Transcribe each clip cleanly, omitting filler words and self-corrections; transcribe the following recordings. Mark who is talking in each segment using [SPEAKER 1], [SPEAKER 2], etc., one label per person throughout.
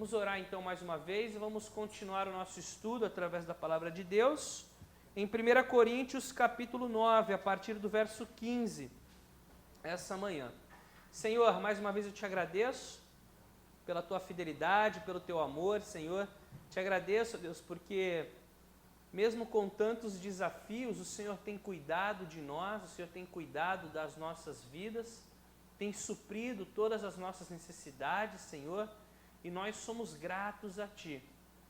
[SPEAKER 1] Vamos orar então mais uma vez e vamos continuar o nosso estudo através da palavra de Deus em 1 Coríntios capítulo 9, a partir do verso 15, essa manhã. Senhor, mais uma vez eu te agradeço pela tua fidelidade, pelo teu amor, Senhor. Te agradeço, Deus, porque mesmo com tantos desafios, o Senhor tem cuidado de nós, o Senhor tem cuidado das nossas vidas, tem suprido todas as nossas necessidades, Senhor, e nós somos gratos a Ti.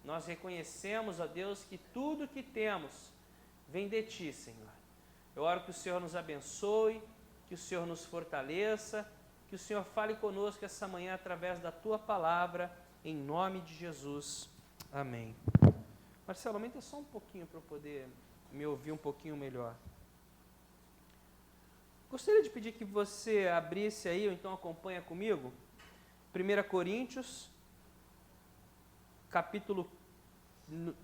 [SPEAKER 1] Nós reconhecemos, ó Deus, que tudo que temos vem de Ti, Senhor. Eu oro que o Senhor nos abençoe, que o Senhor nos fortaleça, que o Senhor fale conosco essa manhã através da Tua palavra, em nome de Jesus. Amém. Marcelo, aumenta só um pouquinho para eu poder me ouvir um pouquinho melhor. Gostaria de pedir que você abrisse aí, ou então acompanha comigo, 1 Coríntios, capítulo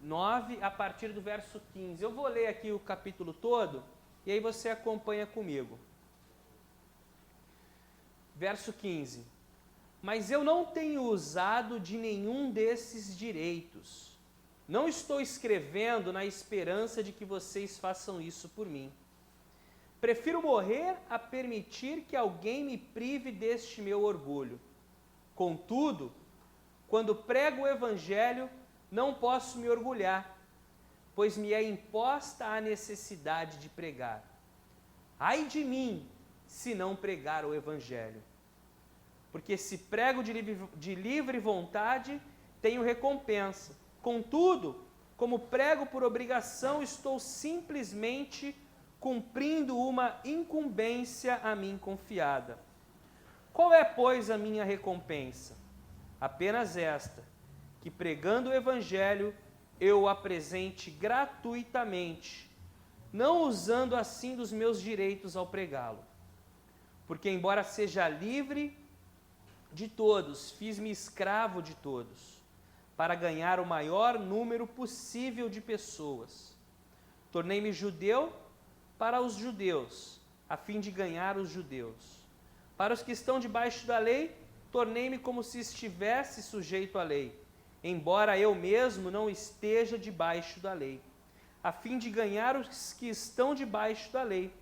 [SPEAKER 1] 9, a partir do verso 15. Eu vou ler aqui o capítulo todo, e aí você acompanha comigo. Verso 15. Mas eu não tenho usado de nenhum desses direitos. Não estou escrevendo na esperança de que vocês façam isso por mim. Prefiro morrer a permitir que alguém me prive deste meu orgulho. Contudo, quando prego o Evangelho, não posso me orgulhar, pois me é imposta a necessidade de pregar. Ai de mim, se não pregar o Evangelho. Porque se prego de livre vontade, tenho recompensa. Contudo, como prego por obrigação, estou simplesmente cumprindo uma incumbência a mim confiada. Qual é, pois, a minha recompensa? Apenas esta, que pregando o Evangelho, eu o apresente gratuitamente, não usando assim dos meus direitos ao pregá-lo. Porque, embora seja livre de todos, fiz-me escravo de todos, para ganhar o maior número possível de pessoas. Tornei-me judeu para os judeus, a fim de ganhar os judeus. Para os que estão debaixo da lei, tornei-me como se estivesse sujeito à lei, embora eu mesmo não esteja debaixo da lei, a fim de ganhar os que estão debaixo da lei.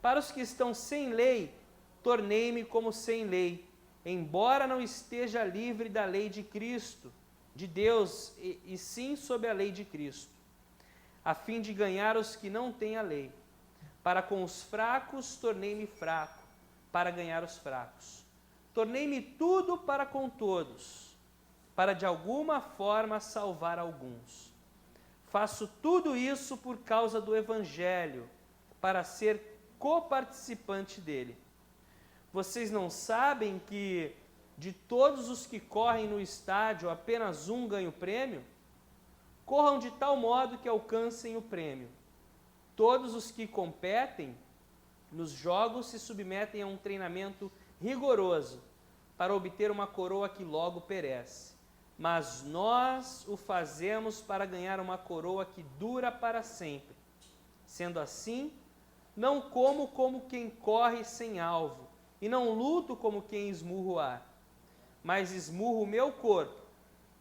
[SPEAKER 1] Para os que estão sem lei, tornei-me como sem lei, embora não esteja livre da lei de Cristo, de Deus, e sim sob a lei de Cristo, a fim de ganhar os que não têm a lei. Para com os fracos, tornei-me fraco, para ganhar os fracos. Tornei-me tudo para com todos, para de alguma forma salvar alguns. Faço tudo isso por causa do Evangelho, para ser coparticipante dele. Vocês não sabem que de todos os que correm no estádio, apenas um ganha o prêmio? Corram de tal modo que alcancem o prêmio. Todos os que competem nos jogos se submetem a um treinamento rigoroso para obter uma coroa que logo perece. Mas nós o fazemos para ganhar uma coroa que dura para sempre. Sendo assim, não como quem corre sem alvo, e não luto como quem esmurra o ar, mas esmurro o meu corpo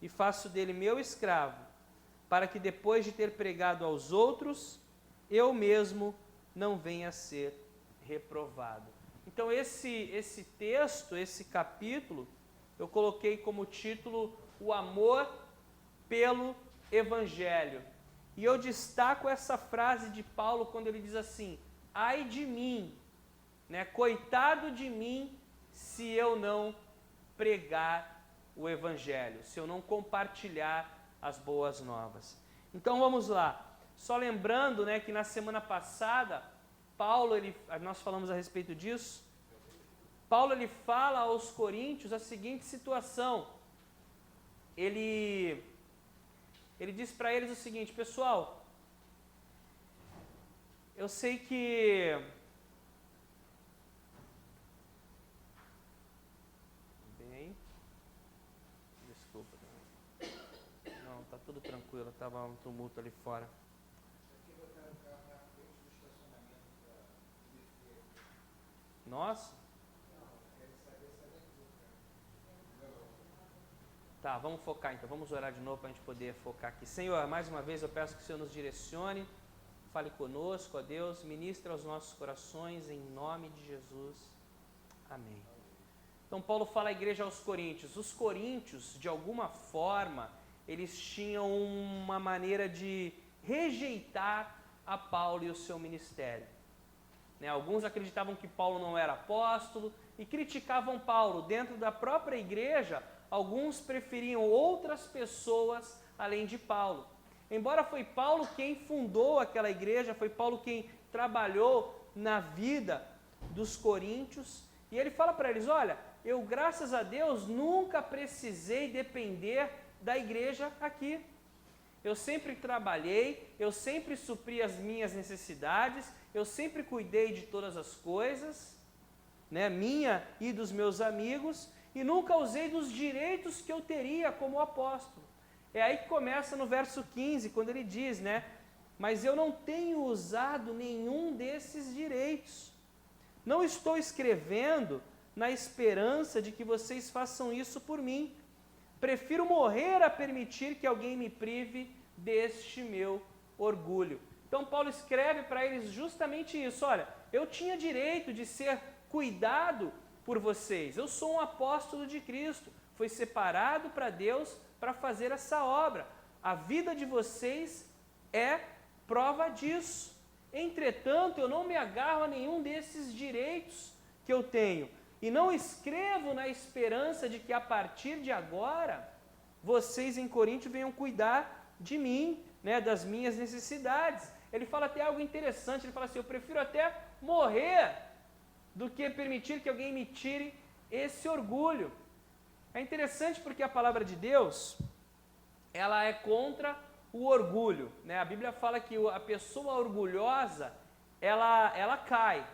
[SPEAKER 1] e faço dele meu escravo, para que depois de ter pregado aos outros, eu mesmo não venha a ser reprovado. Então esse texto, esse capítulo, eu coloquei como título o amor pelo Evangelho. E eu destaco essa frase de Paulo quando ele diz assim: ai de mim, né? Coitado de mim se eu não pregar o Evangelho, se eu não compartilhar as boas novas. Então vamos lá. Só lembrando, né, que na semana passada, Paulo, nós falamos a respeito disso, Paulo ele fala aos coríntios a seguinte situação. Ele diz para eles o seguinte: pessoal, eu sei que desculpa, não, tá tudo tranquilo, estava um tumulto ali fora. Nossa. Tá, vamos focar então, vamos orar de novo para a gente poder focar aqui. Senhor, mais uma vez eu peço que o Senhor nos direcione, fale conosco, ó Deus, ministre aos nossos corações, em nome de Jesus. Amém. Então Paulo fala à igreja aos coríntios. Os coríntios, de alguma forma, eles tinham uma maneira de rejeitar a Paulo e o seu ministério. Alguns acreditavam que Paulo não era apóstolo e criticavam Paulo. Dentro da própria igreja, alguns preferiam outras pessoas além de Paulo. Embora foi Paulo quem fundou aquela igreja, foi Paulo quem trabalhou na vida dos coríntios, e ele fala para eles, olha, eu graças a Deus nunca precisei depender da igreja aqui. Eu sempre trabalhei, eu sempre supri as minhas necessidades, eu sempre cuidei de todas as coisas, minha e dos meus amigos, e nunca usei dos direitos que eu teria como apóstolo. É aí que começa no verso 15, quando ele diz, mas eu não tenho usado nenhum desses direitos. Não estou escrevendo na esperança de que vocês façam isso por mim. Prefiro morrer a permitir que alguém me prive deste meu orgulho. Então Paulo escreve para eles justamente isso, olha, eu tinha direito de ser cuidado por vocês, eu sou um apóstolo de Cristo, fui separado para Deus para fazer essa obra, a vida de vocês é prova disso. Entretanto, eu não me agarro a nenhum desses direitos que eu tenho, e não escrevo na esperança de que a partir de agora, vocês em Corinto venham cuidar de mim, das minhas necessidades. Ele fala até algo interessante, ele fala assim, eu prefiro até morrer do que permitir que alguém me tire esse orgulho. É interessante porque a palavra de Deus, ela é contra o orgulho. A Bíblia fala que a pessoa orgulhosa, ela cai.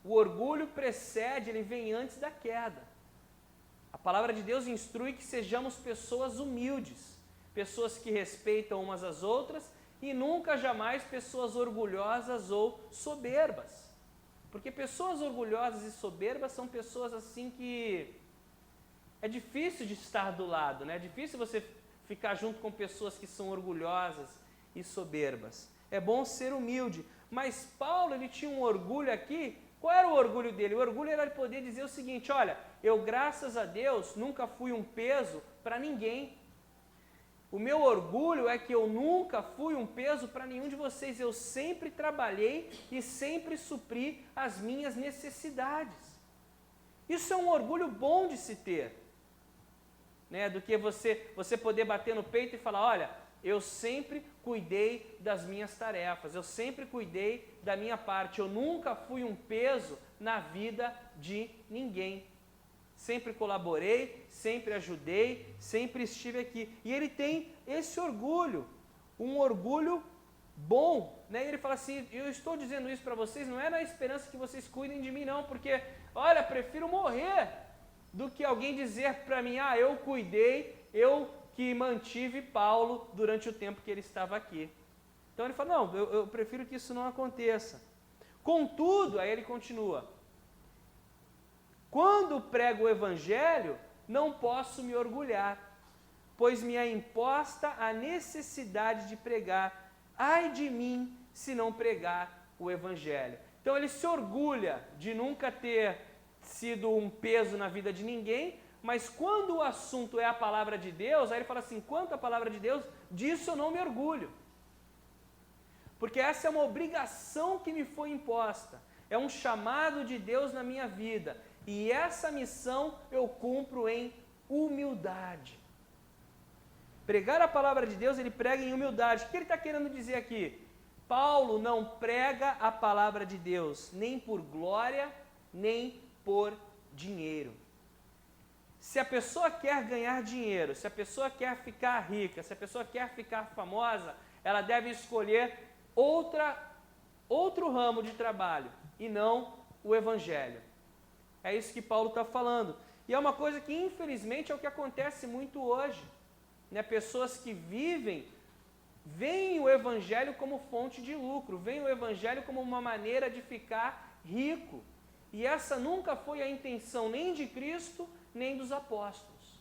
[SPEAKER 1] O orgulho precede, ele vem antes da queda. A palavra de Deus instrui que sejamos pessoas humildes, pessoas que respeitam umas às outras e nunca jamais pessoas orgulhosas ou soberbas. Porque pessoas orgulhosas e soberbas são pessoas assim que é difícil de estar do lado, É difícil você ficar junto com pessoas que são orgulhosas e soberbas. É bom ser humilde, mas Paulo ele tinha um orgulho aqui. Qual era o orgulho dele? O orgulho era de poder dizer o seguinte, olha, eu graças a Deus nunca fui um peso para ninguém. O meu orgulho é que eu nunca fui um peso para nenhum de vocês. Eu sempre trabalhei e sempre supri as minhas necessidades. Isso é um orgulho bom de se ter. Do que você poder bater no peito e falar, olha, eu sempre cuidei das minhas tarefas, eu sempre cuidei da minha parte, eu nunca fui um peso na vida de ninguém. Sempre colaborei, sempre ajudei, sempre estive aqui. E ele tem esse orgulho, um orgulho bom. E ele fala assim, eu estou dizendo isso para vocês, não é na esperança que vocês cuidem de mim não, porque, olha, prefiro morrer do que alguém dizer para mim, eu cuidei, eu que mantive Paulo durante o tempo que ele estava aqui. Então ele fala, não, eu prefiro que isso não aconteça. Contudo, aí ele continua, quando prego o evangelho, não posso me orgulhar, pois me é imposta a necessidade de pregar. Ai de mim, se não pregar o evangelho. Então ele se orgulha de nunca ter sido um peso na vida de ninguém, mas quando o assunto é a palavra de Deus, aí ele fala assim, quanto à palavra de Deus, disso eu não me orgulho. Porque essa é uma obrigação que me foi imposta, é um chamado de Deus na minha vida, e essa missão eu cumpro em humildade. Pregar a palavra de Deus, ele prega em humildade. O que ele está querendo dizer aqui? Paulo não prega a palavra de Deus, nem por glória, nem por dinheiro. Se a pessoa quer ganhar dinheiro, se a pessoa quer ficar rica, se a pessoa quer ficar famosa, ela deve escolher outro ramo de trabalho e não o evangelho. É isso que Paulo está falando. E é uma coisa que infelizmente é o que acontece muito hoje. Pessoas que veem o evangelho como fonte de lucro, veem o evangelho como uma maneira de ficar rico. E essa nunca foi a intenção nem de Cristo, nem dos apóstolos.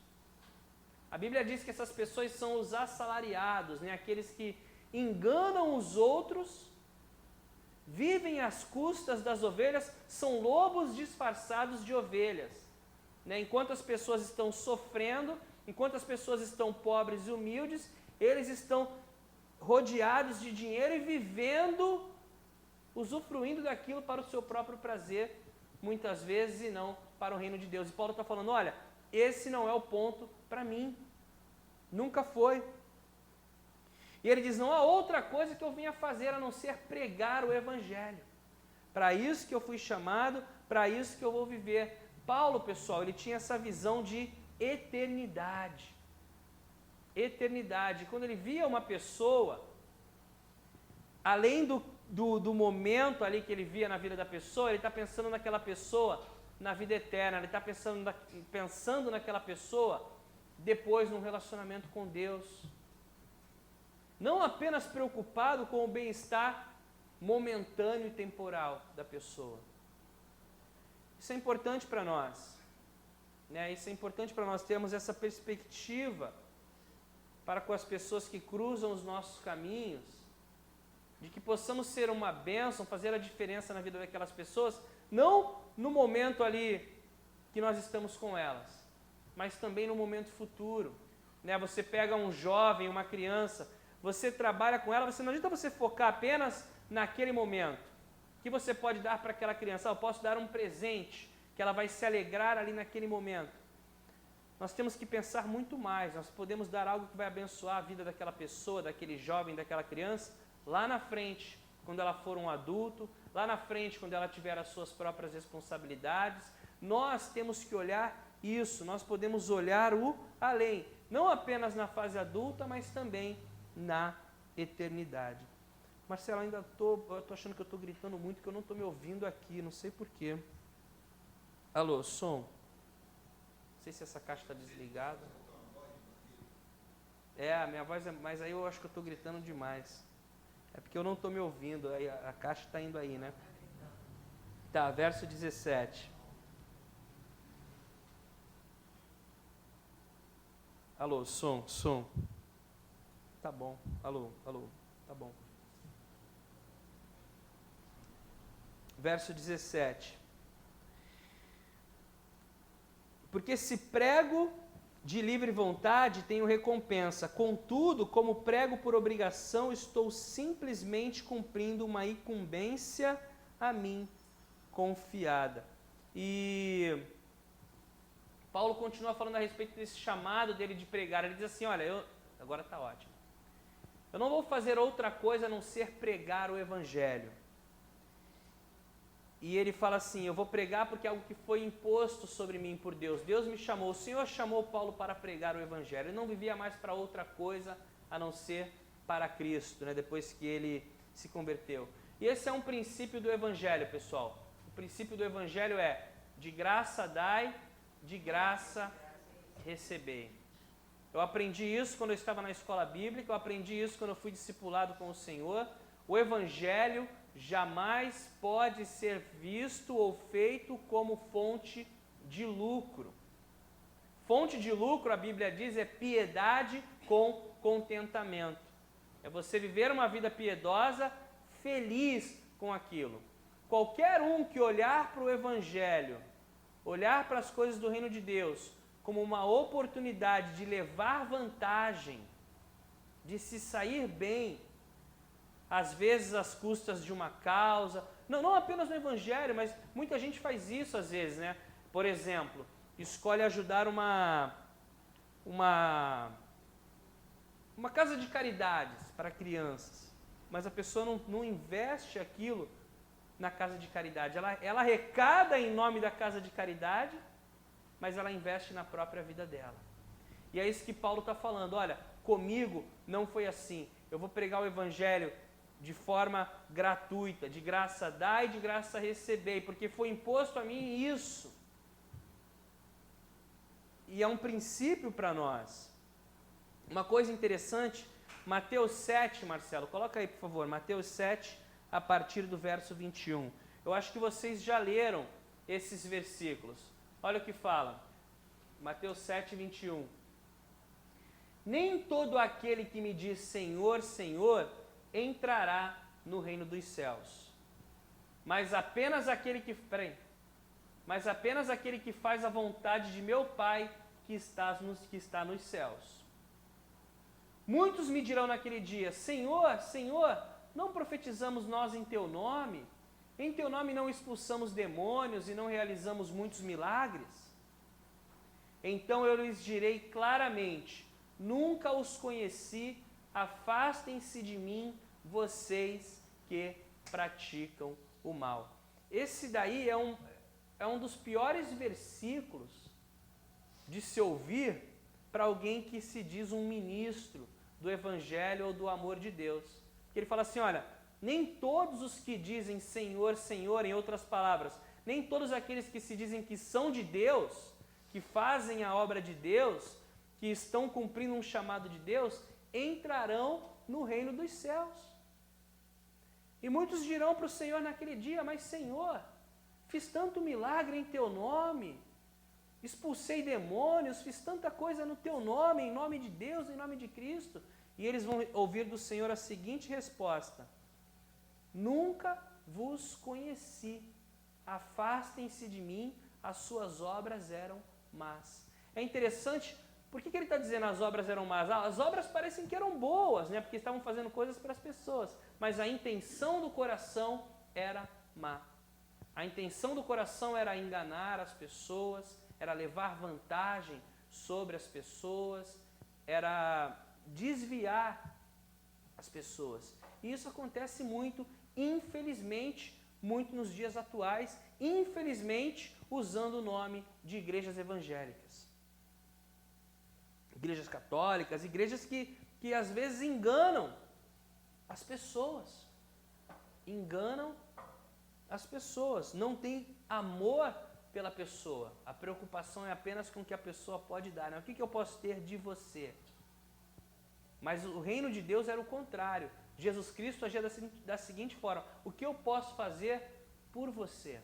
[SPEAKER 1] A Bíblia diz que essas pessoas são os assalariados, né? Aqueles que enganam os outros, vivem às custas das ovelhas, são lobos disfarçados de ovelhas. Né? Enquanto as pessoas estão sofrendo, enquanto as pessoas estão pobres e humildes, eles estão rodeados de dinheiro e vivendo, usufruindo daquilo para o seu próprio prazer, muitas vezes, e não para o reino de Deus. E Paulo está falando, olha, esse não é o ponto para mim. Nunca foi. E ele diz, não há outra coisa que eu venha fazer a não ser pregar o Evangelho. Para isso que eu fui chamado, para isso que eu vou viver. Paulo, pessoal, ele tinha essa visão de eternidade. Eternidade. Quando ele via uma pessoa, além do momento ali que ele via na vida da pessoa, ele está pensando naquela pessoa na vida eterna, ele está pensando naquela pessoa depois num relacionamento com Deus. Não apenas preocupado com o bem-estar momentâneo e temporal da pessoa. Isso é importante para nós. Né? Isso é importante para nós termos essa perspectiva para com as pessoas que cruzam os nossos caminhos, de que possamos ser uma bênção, fazer a diferença na vida daquelas pessoas, não no momento ali que nós estamos com elas, mas também no momento futuro. Né? Você pega um jovem, uma criança, você trabalha com ela, não adianta você focar apenas naquele momento. O que você pode dar para aquela criança? Eu posso dar um presente, que ela vai se alegrar ali naquele momento. Nós temos que pensar muito mais, nós podemos dar algo que vai abençoar a vida daquela pessoa, daquele jovem, daquela criança, lá na frente, quando ela for um adulto, lá na frente, quando ela tiver as suas próprias responsabilidades. Nós temos que olhar isso, nós podemos olhar o além, não apenas na fase adulta, mas também na eternidade. Marcelo, ainda estou achando que eu estou gritando muito, que eu não estou me ouvindo aqui, não sei porquê. Alô, som? Não sei se essa caixa está desligada. A minha voz é, mas aí eu acho que eu estou gritando demais. É porque eu não estou me ouvindo, aí a caixa está indo aí, né? Tá, verso 17. Alô, som. Tá bom, alô, tá bom. Verso 17. Porque se prego de livre vontade, tenho recompensa. Contudo, como prego por obrigação, estou simplesmente cumprindo uma incumbência a mim confiada. E Paulo continua falando a respeito desse chamado dele de pregar. Ele diz assim, olha, agora está ótimo. Eu não vou fazer outra coisa a não ser pregar o Evangelho. E ele fala assim, eu vou pregar porque é algo que foi imposto sobre mim por Deus. Deus me chamou, o Senhor chamou Paulo para pregar o Evangelho. Ele não vivia mais para outra coisa a não ser para Cristo, né, depois que ele se converteu. E esse é um princípio do Evangelho, pessoal. O princípio do Evangelho é, de graça dai, de graça recebei. Eu aprendi isso quando eu estava na escola bíblica, eu aprendi isso quando eu fui discipulado com o Senhor. O Evangelho jamais pode ser visto ou feito como fonte de lucro. Fonte de lucro, a Bíblia diz, é piedade com contentamento. É você viver uma vida piedosa, feliz com aquilo. Qualquer um que olhar para o Evangelho, olhar para as coisas do reino de Deus, como uma oportunidade de levar vantagem, de se sair bem, às vezes às custas de uma causa, não apenas no Evangelho, mas muita gente faz isso às vezes, né? Por exemplo, escolhe ajudar uma casa de caridades para crianças, mas a pessoa não investe aquilo na casa de caridade, ela arrecada em nome da casa de caridade, mas ela investe na própria vida dela. E é isso que Paulo está falando, olha, comigo não foi assim, eu vou pregar o Evangelho de forma gratuita, de graça dai, de graça recebei, porque foi imposto a mim isso. E é um princípio para nós. Uma coisa interessante, Mateus 7, Marcelo, coloca aí por favor, Mateus 7, a partir do verso 21. Eu acho que vocês já leram esses versículos. Olha o que fala, Mateus 7, 21. nem todo aquele que me diz Senhor, Senhor, entrará no reino dos céus, mas apenas aquele que faz a vontade de meu Pai que está nos céus. Muitos me dirão naquele dia, Senhor, Senhor, não profetizamos nós em teu nome? Em teu nome não expulsamos demônios e não realizamos muitos milagres? Então eu lhes direi claramente, nunca os conheci, afastem-se de mim, vocês que praticam o mal. Esse daí é um dos piores versículos de se ouvir para alguém que se diz um ministro do Evangelho ou do amor de Deus. Porque ele fala assim, olha, nem todos os que dizem Senhor, Senhor, em outras palavras, nem todos aqueles que se dizem que são de Deus, que fazem a obra de Deus, que estão cumprindo um chamado de Deus, entrarão no reino dos céus. E muitos dirão para o Senhor naquele dia, mas Senhor, fiz tanto milagre em teu nome, expulsei demônios, fiz tanta coisa no teu nome, em nome de Deus, em nome de Cristo. E eles vão ouvir do Senhor a seguinte resposta, nunca vos conheci, afastem-se de mim, as suas obras eram más. É interessante, por que ele está dizendo as obras eram más? As obras parecem que eram boas, né? Porque estavam fazendo coisas para as pessoas, mas a intenção do coração era má. A intenção do coração era enganar as pessoas, era levar vantagem sobre as pessoas, era desviar as pessoas. E isso acontece muito, infelizmente, muito nos dias atuais, infelizmente, usando o nome de igrejas evangélicas. Igrejas católicas, igrejas que às vezes enganam as pessoas. Enganam as pessoas, não tem amor pela pessoa. A preocupação é apenas com o que a pessoa pode dar. Né? O que eu posso ter de você? Mas o reino de Deus era o contrário. Jesus Cristo agia da seguinte forma, o que eu posso fazer por você?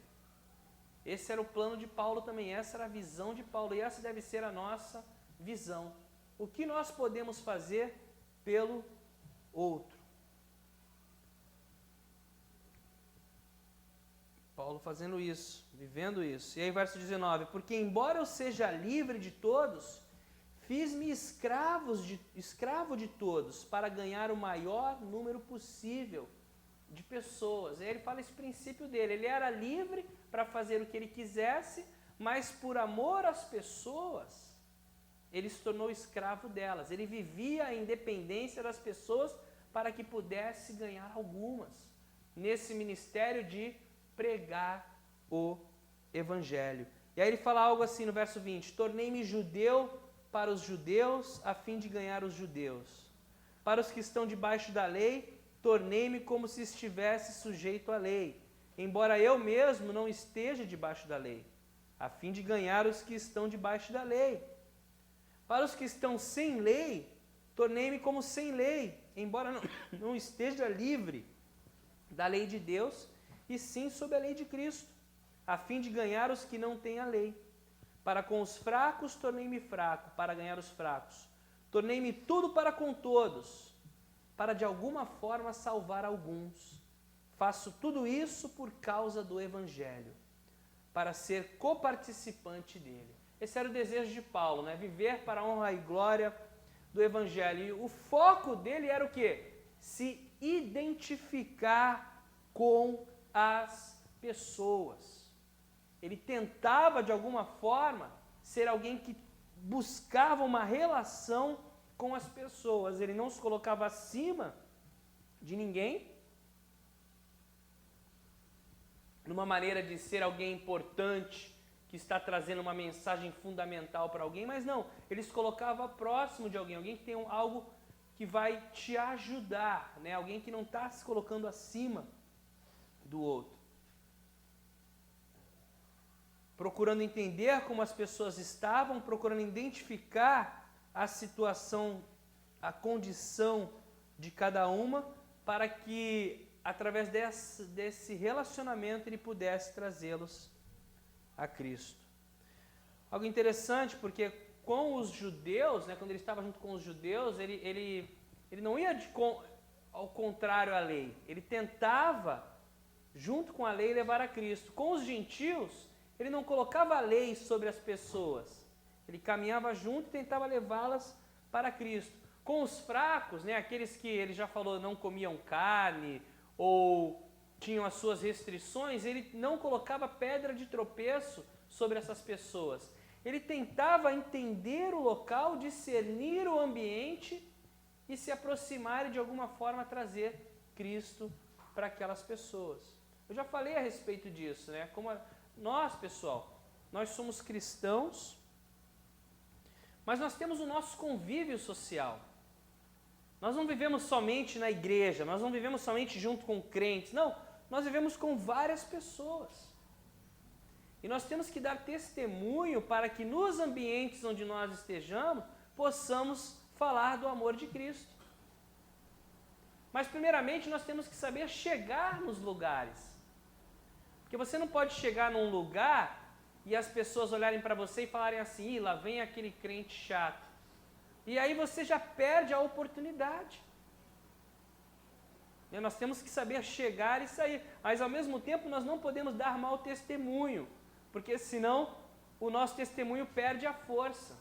[SPEAKER 1] Esse era o plano de Paulo também, essa era a visão de Paulo e essa deve ser a nossa visão. O que nós podemos fazer pelo outro? Paulo fazendo isso, vivendo isso. E aí verso 19, porque embora eu seja livre de todos, fiz-me escravo de todos, para ganhar o maior número possível de pessoas. Aí ele fala esse princípio dele, ele era livre para fazer o que ele quisesse, mas por amor às pessoas, ele se tornou escravo delas. Ele vivia a independência das pessoas para que pudesse ganhar algumas, nesse ministério de pregar o Evangelho. E aí ele fala algo assim no verso 20, tornei-me judeu para os judeus, a fim de ganhar os judeus. Para os que estão debaixo da lei, tornei-me como se estivesse sujeito à lei, embora eu mesmo não esteja debaixo da lei, a fim de ganhar os que estão debaixo da lei. Para os que estão sem lei, tornei-me como sem lei, embora não esteja livre da lei de Deus, e sim sob a lei de Cristo, a fim de ganhar os que não têm a lei. Para com os fracos tornei-me fraco, para ganhar os fracos. Tornei-me tudo para com todos, para de alguma forma salvar alguns. Faço tudo isso por causa do Evangelho, para ser coparticipante dele. Esse era o desejo de Paulo, né? Viver para a honra e glória do Evangelho. E o foco dele era o quê? Se identificar com as pessoas. Ele tentava, de alguma forma, ser alguém que buscava uma relação com as pessoas. Ele não se colocava acima de ninguém, numa maneira de ser alguém importante, que está trazendo uma mensagem fundamental para alguém, mas não, ele se colocava próximo de alguém que tem algo que vai te ajudar, né? Alguém que não está se colocando acima do outro. Procurando entender como as pessoas estavam, procurando identificar a situação, a condição de cada uma, para que, através desse relacionamento, ele pudesse trazê-los a Cristo. Algo interessante, porque com os judeus, né, quando ele estava junto com os judeus, ele não ia ao contrário à lei. Ele tentava, junto com a lei, levar a Cristo. Com os gentios, ele não colocava a lei sobre as pessoas. Ele caminhava junto e tentava levá-las para Cristo. Com os fracos, né, aqueles que ele já falou não comiam carne ou tinham as suas restrições, ele não colocava pedra de tropeço sobre essas pessoas. Ele tentava entender o local, discernir o ambiente e se aproximar e de alguma forma trazer Cristo para aquelas pessoas. Eu já falei a respeito disso, né? Nós, pessoal, nós somos cristãos, mas nós temos o nosso convívio social. Nós não vivemos somente na igreja, nós não vivemos somente junto com crentes, não, nós vivemos com várias pessoas. E nós temos que dar testemunho para que nos ambientes onde nós estejamos, possamos falar do amor de Cristo. Mas primeiramente nós temos que saber chegar nos lugares. Porque você não pode chegar num lugar e as pessoas olharem para você e falarem assim, Ih, lá vem aquele crente chato. E aí você já perde a oportunidade. E nós temos que saber chegar e sair. Mas ao mesmo tempo nós não podemos dar mau testemunho, porque senão o nosso testemunho perde a força.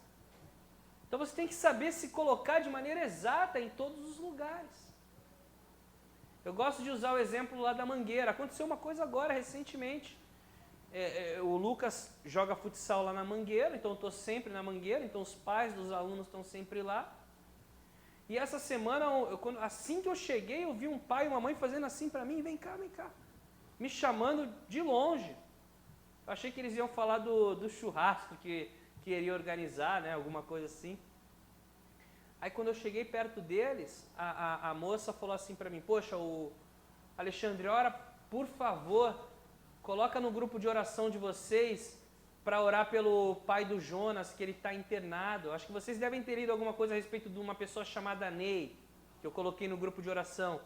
[SPEAKER 1] Então você tem que saber se colocar de maneira exata em todos os lugares. Eu gosto de usar o exemplo lá da Mangueira. Aconteceu uma coisa agora, recentemente. O Lucas joga futsal lá na Mangueira, então eu estou sempre na Mangueira, então os pais dos alunos estão sempre lá. E essa semana, assim que eu cheguei, eu vi um pai e uma mãe fazendo assim para mim, vem cá, me chamando de longe. Eu achei que eles iam falar do churrasco que iria organizar, né, alguma coisa assim. Aí quando eu cheguei perto deles, a moça falou assim para mim, poxa, o Alexandre, ora, por favor, coloca no grupo de oração de vocês para orar pelo pai do Jonas, que ele está internado. Acho que vocês devem ter lido alguma coisa a respeito de uma pessoa chamada Ney, que eu coloquei no grupo de oração.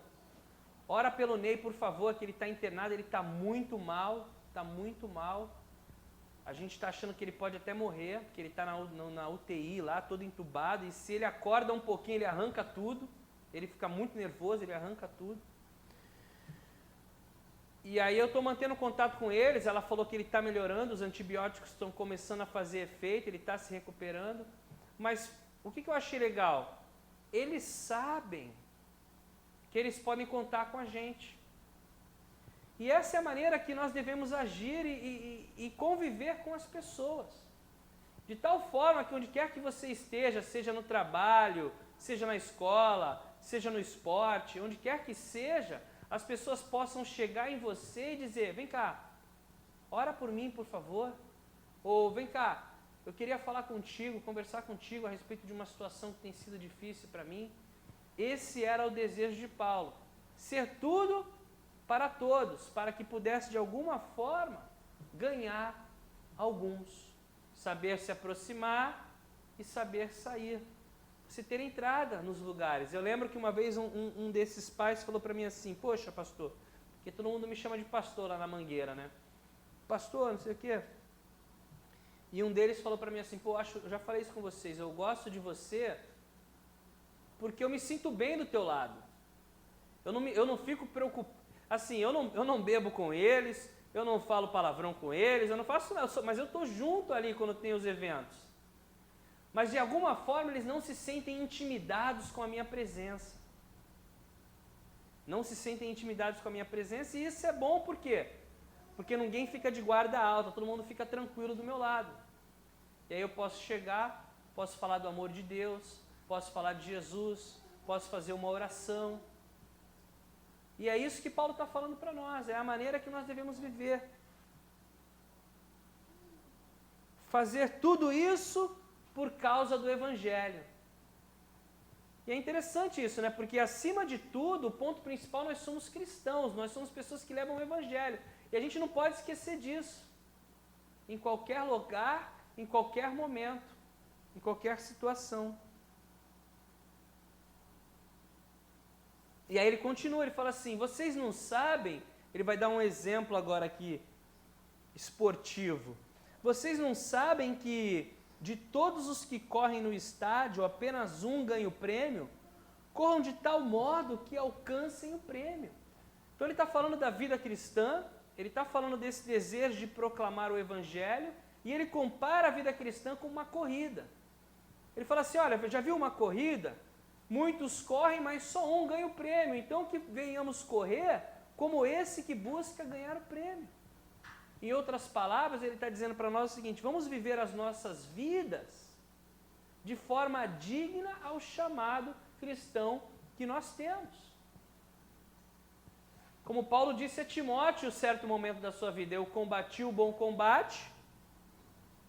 [SPEAKER 1] Ora pelo Ney, por favor, que ele está internado, ele está muito mal, A gente está achando que ele pode até morrer, porque ele está na UTI lá, todo entubado, e se ele acorda um pouquinho, ele arranca tudo, ele fica muito nervoso, ele arranca tudo. E aí eu estou mantendo contato com eles, ela falou que ele está melhorando, os antibióticos estão começando a fazer efeito, ele está se recuperando. Mas o que eu achei legal? Eles sabem que eles podem contar com a gente. E essa é a maneira que nós devemos agir e conviver com as pessoas. De tal forma que onde quer que você esteja, seja no trabalho, seja na escola, seja no esporte, onde quer que seja, as pessoas possam chegar em você e dizer, vem cá, ora por mim, por favor. Ou vem cá, eu queria falar contigo, conversar contigo a respeito de uma situação que tem sido difícil para mim. Esse era o desejo de Paulo, ser tudo para todos, para que pudesse de alguma forma ganhar alguns, saber se aproximar e saber sair, se ter entrada nos lugares. Eu lembro que uma vez um desses pais falou para mim assim, poxa pastor, porque todo mundo me chama de pastor lá na Mangueira, né? Pastor, não sei o quê. E um deles falou para mim assim, pô, eu já falei isso com vocês, eu gosto de você porque eu me sinto bem do teu lado. Eu não fico preocupado, assim, eu não bebo com eles, eu não falo palavrão com eles, eu não faço nada, mas eu estou junto ali quando tem os eventos. Mas de alguma forma eles não se sentem intimidados com a minha presença. Não se sentem intimidados com a minha presença e isso é bom, por quê? Porque ninguém fica de guarda alta, todo mundo fica tranquilo do meu lado. E aí eu posso chegar, posso falar do amor de Deus, posso falar de Jesus, posso fazer uma oração. E é isso que Paulo está falando para nós, é a maneira que nós devemos viver. Fazer tudo isso por causa do Evangelho. E é interessante isso, né? Porque acima de tudo, o ponto principal, nós somos cristãos, nós somos pessoas que levam o Evangelho. E a gente não pode esquecer disso. Em qualquer lugar, em qualquer momento, em qualquer situação. E aí ele continua, ele fala assim, vocês não sabem, ele vai dar um exemplo agora aqui, esportivo. Vocês não sabem que de todos os que correm no estádio, apenas um ganha o prêmio, corram de tal modo que alcancem o prêmio. Então ele está falando da vida cristã, ele está falando desse desejo de proclamar o Evangelho, e ele compara a vida cristã com uma corrida. Ele fala assim, olha, já viu uma corrida? Muitos correm, mas só um ganha o prêmio. Então que venhamos correr como esse que busca ganhar o prêmio. Em outras palavras, ele está dizendo para nós o seguinte, vamos viver as nossas vidas de forma digna ao chamado cristão que nós temos. Como Paulo disse a Timóteo em certo momento da sua vida, eu combati o bom combate,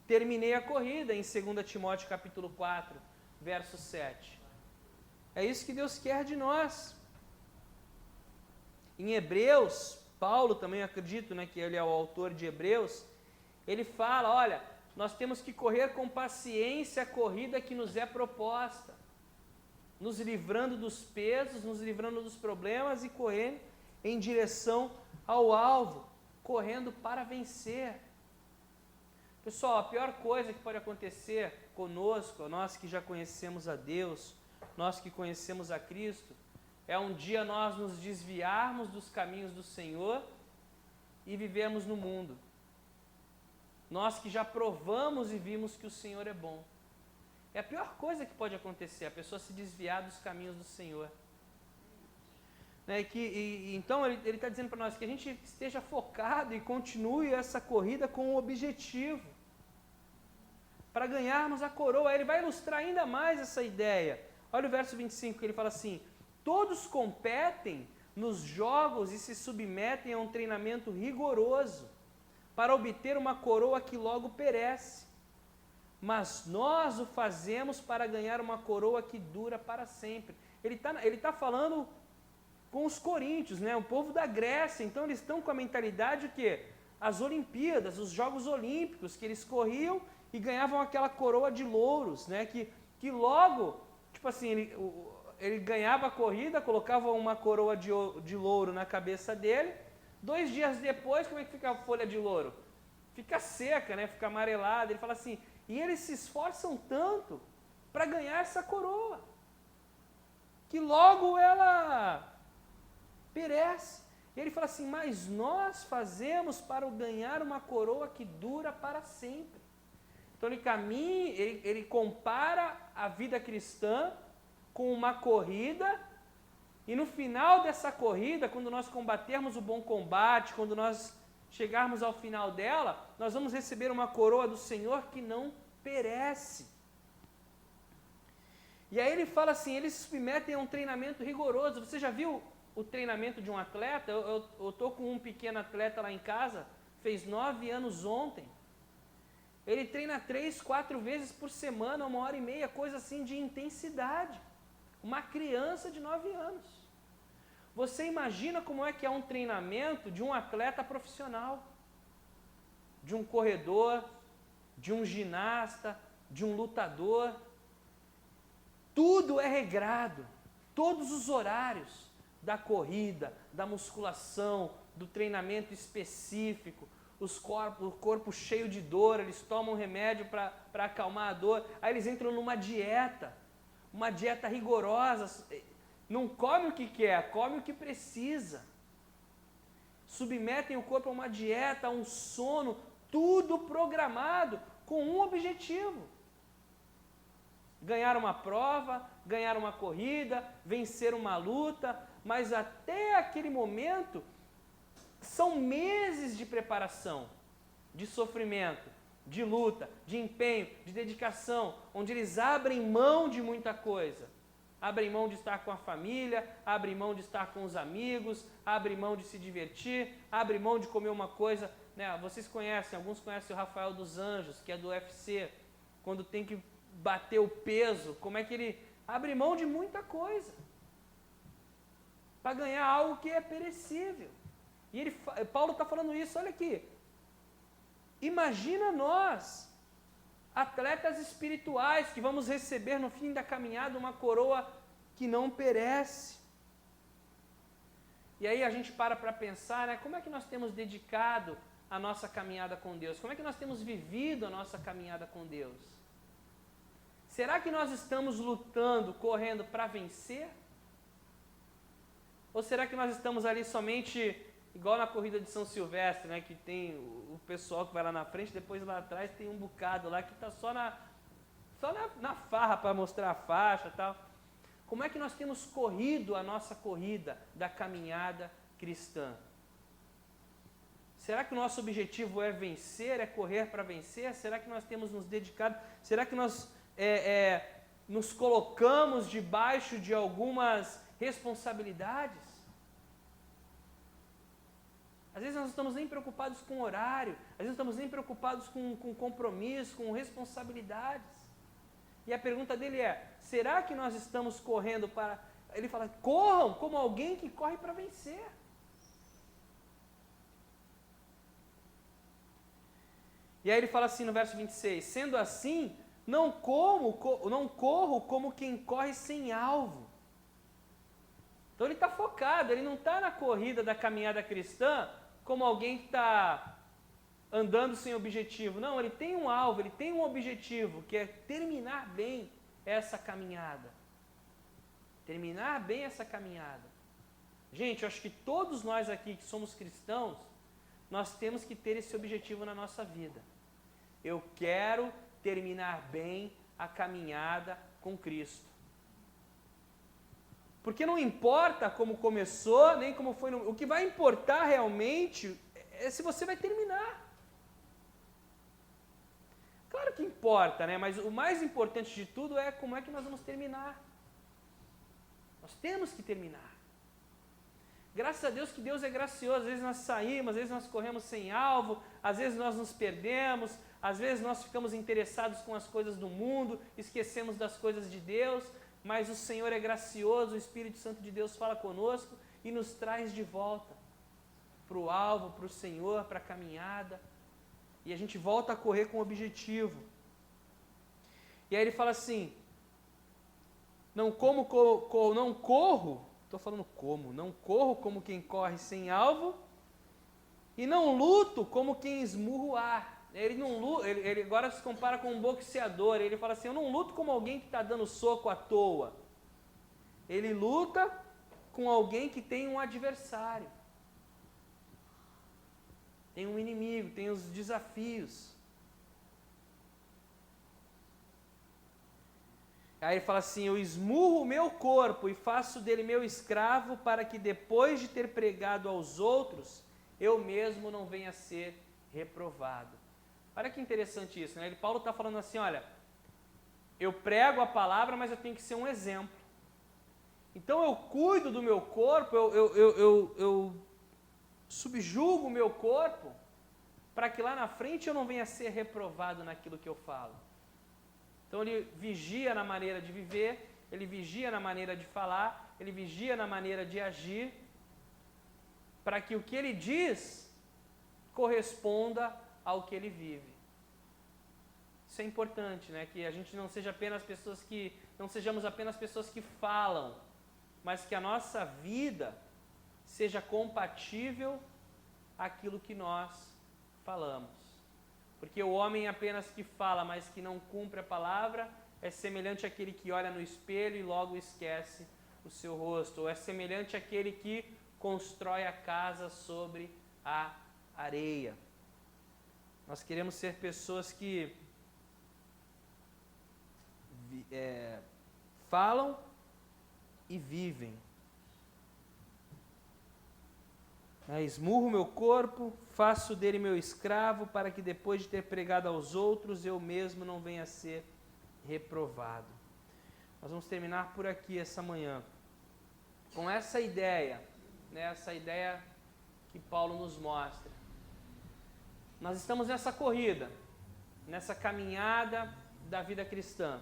[SPEAKER 1] terminei a corrida, em 2 Timóteo capítulo 4, verso 7. É isso que Deus quer de nós. Em Hebreus, Paulo também acredito, né, que ele é o autor de Hebreus, ele fala, olha, nós temos que correr com paciência a corrida que nos é proposta, nos livrando dos pesos, nos livrando dos problemas e correndo em direção ao alvo, correndo para vencer. Pessoal, a pior coisa que pode acontecer conosco, nós que já conhecemos a Deus, nós que conhecemos a Cristo, é um dia nós nos desviarmos dos caminhos do Senhor e vivermos no mundo. Nós que já provamos e vimos que o Senhor é bom. É a pior coisa que pode acontecer, a pessoa se desviar dos caminhos do Senhor. Né? Então ele está dizendo para nós que a gente esteja focado e continue essa corrida com um objetivo, para ganharmos a coroa. Ele vai ilustrar ainda mais essa ideia. Olha o verso 25, que ele fala assim, todos competem nos jogos e se submetem a um treinamento rigoroso para obter uma coroa que logo perece. Mas nós o fazemos para ganhar uma coroa que dura para sempre. Ele tá falando com os coríntios, né? O povo da Grécia. Então eles estão com a mentalidade o quê? As Olimpíadas, os Jogos Olímpicos, que eles corriam e ganhavam aquela coroa de louros, né? Que logo, tipo assim, ele ganhava a corrida, colocava uma coroa de louro na cabeça dele, 2 dias depois, como é que fica a folha de louro? Fica seca, né? Fica amarelada. Ele fala assim, e eles se esforçam tanto para ganhar essa coroa, que logo ela perece. E ele fala assim, mas nós fazemos para ganhar uma coroa que dura para sempre. Então ele compara a vida cristã com uma corrida, e no final dessa corrida, quando nós combatermos o bom combate, quando nós chegarmos ao final dela, nós vamos receber uma coroa do Senhor que não perece. E aí ele fala assim, eles se submetem a um treinamento rigoroso. Você já viu o treinamento de um atleta? Eu estou com um pequeno atleta lá em casa, fez 9 anos ontem. Ele treina 3, 4 vezes por semana, 1h30, coisa assim de intensidade. Uma criança de 9 anos. Você imagina como é que é um treinamento de um atleta profissional, de um corredor, de um ginasta, de um lutador. Tudo é regrado, todos os horários da corrida, da musculação, do treinamento específico, o corpo cheio de dor, eles tomam remédio para acalmar a dor, aí eles entram numa dieta, uma dieta rigorosa, não come o que quer, come o que precisa, submetem o corpo a uma dieta, a um sono, tudo programado com um objetivo: ganhar uma prova, ganhar uma corrida, vencer uma luta, mas até aquele momento são meses de preparação, de sofrimento, de luta, de empenho, de dedicação, onde eles abrem mão de muita coisa. Abrem mão de estar com a família, abrem mão de estar com os amigos, abrem mão de se divertir, abrem mão de comer uma coisa, né? Vocês conhecem, alguns conhecem o Rafael dos Anjos, que é do UFC, quando tem que bater o peso, como é que ele abre mão de muita coisa para ganhar algo que é perecível. E Paulo está falando isso, olha aqui. Imagina nós, atletas espirituais, que vamos receber no fim da caminhada uma coroa que não perece. E aí a gente para pensar, né, como é que nós temos dedicado a nossa caminhada com Deus? Como é que nós temos vivido a nossa caminhada com Deus? Será que nós estamos lutando, correndo para vencer? Ou será que nós estamos ali somente, igual na corrida de São Silvestre, né, que tem o pessoal que vai lá na frente, depois lá atrás tem um bocado lá que está só na farra para mostrar a faixa e tal. Como é que nós temos corrido a nossa corrida da caminhada cristã? Será que o nosso objetivo é vencer, é correr para vencer? Será que nós temos nos dedicado? Será que nós nos colocamos debaixo de algumas responsabilidades? Às vezes nós não estamos nem preocupados com o horário, às vezes não estamos nem preocupados com compromisso, com responsabilidades. E a pergunta dele é, será que nós estamos correndo para... Ele fala, corram como alguém que corre para vencer. E aí ele fala assim no verso 26, sendo assim, não corro como quem corre sem alvo. Então ele está focado, ele não está na corrida da caminhada cristã como alguém que está andando sem objetivo. Não, ele tem um alvo, ele tem um objetivo, que é terminar bem essa caminhada. Terminar bem essa caminhada. Gente, eu acho que todos nós aqui que somos cristãos, nós temos que ter esse objetivo na nossa vida. Eu quero terminar bem a caminhada com Cristo. Porque não importa como começou, nem como foi. O que vai importar realmente é se você vai terminar. Claro que importa, né? Mas o mais importante de tudo é como é que nós vamos terminar. Nós temos que terminar. Graças a Deus que Deus é gracioso. Às vezes nós saímos, às vezes nós corremos sem alvo, às vezes nós nos perdemos, às vezes nós ficamos interessados com as coisas do mundo, esquecemos das coisas de Deus, mas o Senhor é gracioso, o Espírito Santo de Deus fala conosco e nos traz de volta para o alvo, para o Senhor, para a caminhada, e a gente volta a correr com objetivo. E aí ele fala assim, não corro como quem corre sem alvo, e não luto como quem esmurra o ar. Ele agora se compara com um boxeador, ele fala assim, eu não luto como alguém que está dando soco à toa. Ele luta com alguém que tem um adversário. Tem um inimigo, tem os desafios. Aí ele fala assim, eu esmurro o meu corpo e faço dele meu escravo para que depois de ter pregado aos outros, eu mesmo não venha a ser reprovado. Olha que interessante isso, né? Paulo está falando assim, olha, eu prego a palavra, mas eu tenho que ser um exemplo. Então eu cuido do meu corpo, eu subjugo o meu corpo, para que lá na frente eu não venha a ser reprovado naquilo que eu falo. Então ele vigia na maneira de viver, ele vigia na maneira de falar, ele vigia na maneira de agir, para que o que ele diz corresponda ao que ele vive. Isso é importante, né? Que a gente não sejamos apenas pessoas que falam, mas que a nossa vida seja compatível àquilo que nós falamos. Porque o homem apenas que fala, mas que não cumpre a palavra, é semelhante àquele que olha no espelho e logo esquece o seu rosto, ou é semelhante àquele que constrói a casa sobre a areia. Nós queremos ser pessoas que falam e vivem. Esmurro meu corpo, faço dele meu escravo, para que depois de ter pregado aos outros, eu mesmo não venha a ser reprovado. Nós vamos terminar por aqui essa manhã, com essa ideia, né, essa ideia que Paulo nos mostra. Nós estamos nessa corrida, nessa caminhada da vida cristã.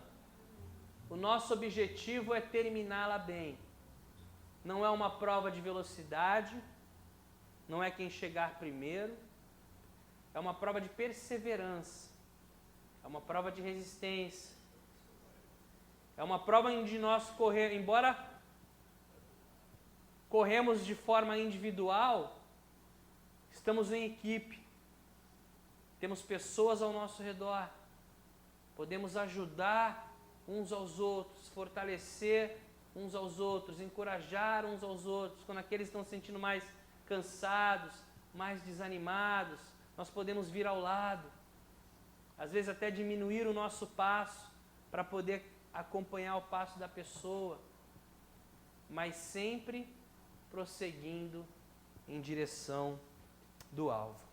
[SPEAKER 1] O nosso objetivo é terminá-la bem. Não é uma prova de velocidade, não é quem chegar primeiro, é uma prova de perseverança, é uma prova de resistência, é uma prova onde nós embora corremos de forma individual, estamos em equipe, temos pessoas ao nosso redor, podemos ajudar uns aos outros, fortalecer uns aos outros, encorajar uns aos outros. Quando aqueles estão se sentindo mais cansados, mais desanimados, nós podemos vir ao lado, às vezes até diminuir o nosso passo para poder acompanhar o passo da pessoa, mas sempre prosseguindo em direção do alvo.